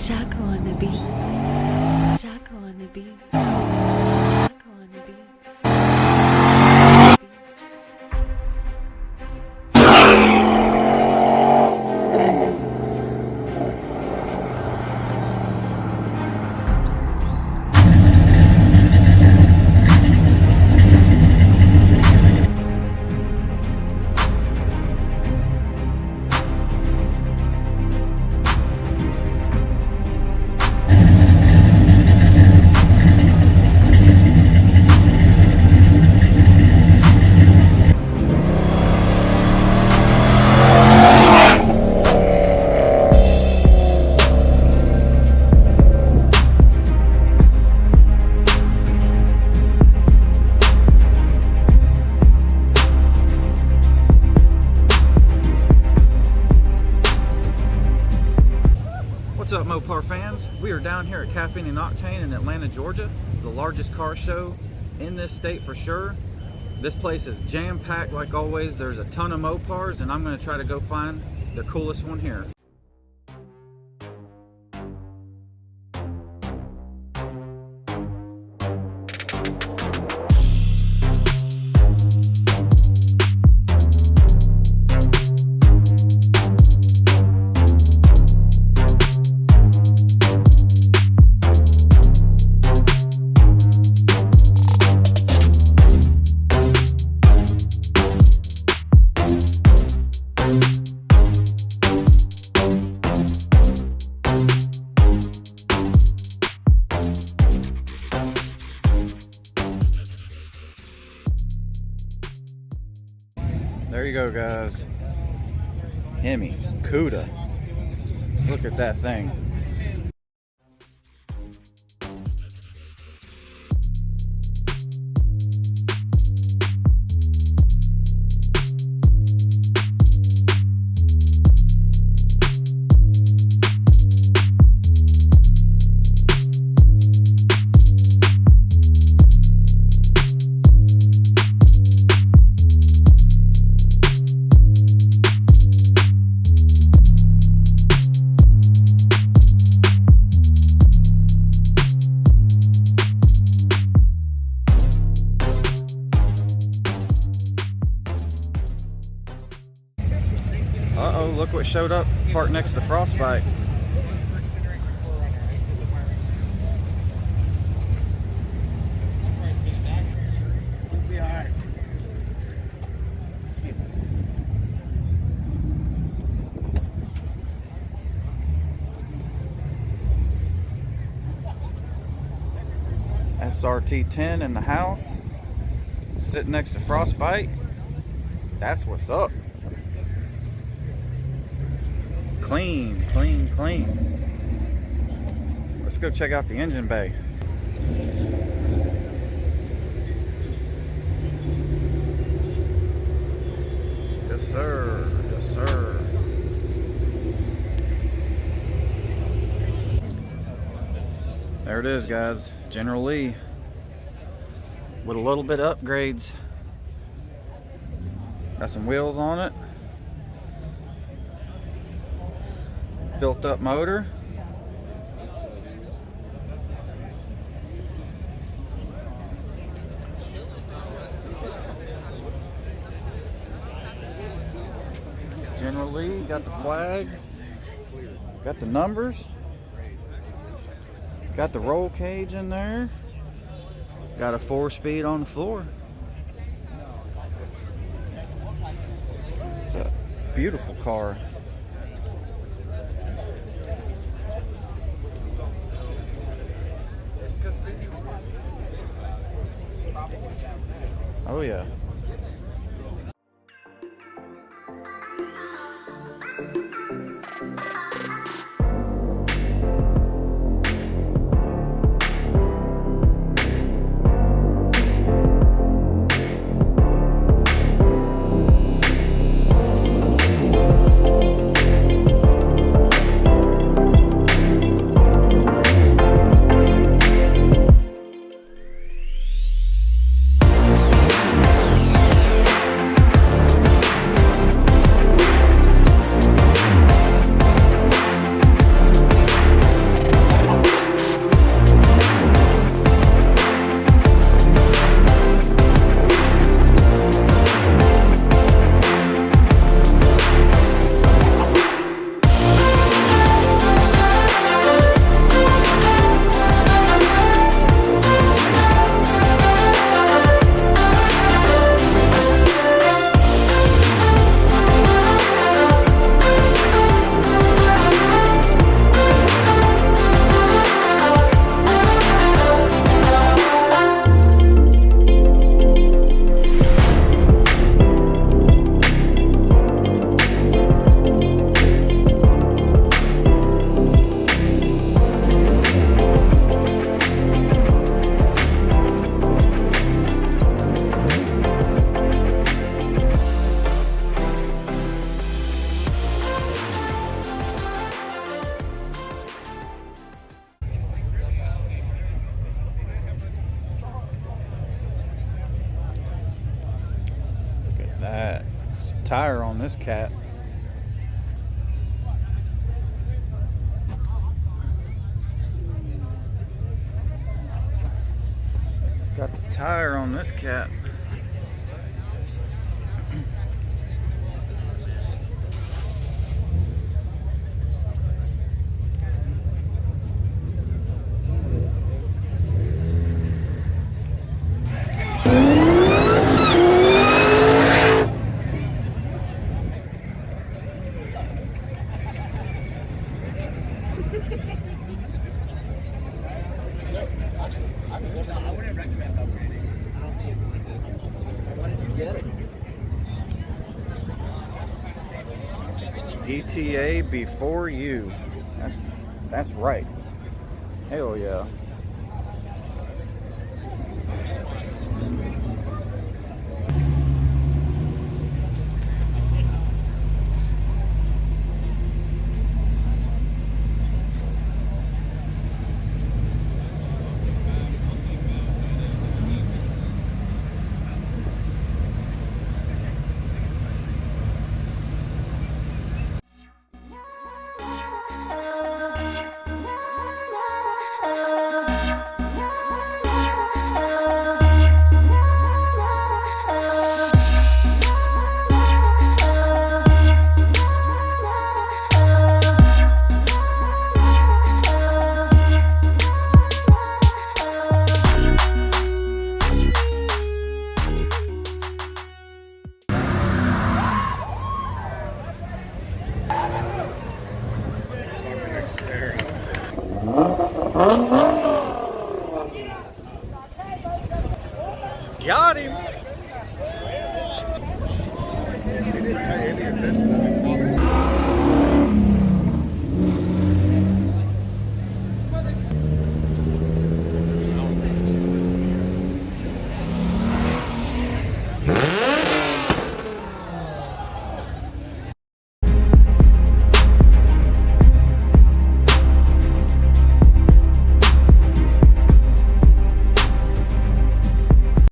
Shaka on the beats. Shaka on the beats. Shaka on the beats. What's up, Mopar fans? We are down here at Caffeine and Octane in Atlanta, Georgia, the largest car show in this state for sure. This place is jam-packed like always. There's a ton of Mopars, and I'm going to try to go find the coolest one here. There you go, guys. Hemi, Cuda. Look at that thing. Uh-oh, look what showed up parked next to Frostbite. SRT10 in the house, sitting next to Frostbite. That's what's up. Clean, clean, clean. Let's go check out the engine bay. Yes, sir. Yes, sir. There it is, guys. General Lee with a little bit of upgrades. Got some wheels on it. Built up motor. General Lee, got the flag, got the numbers, got the roll cage in there, got a 4-speed on the floor. It's a beautiful car. Oh yeah. tire on this cat. Got the tire on this cat. ETA before you. That's right. Hell yeah. Got him. He didn't pay any attention to me.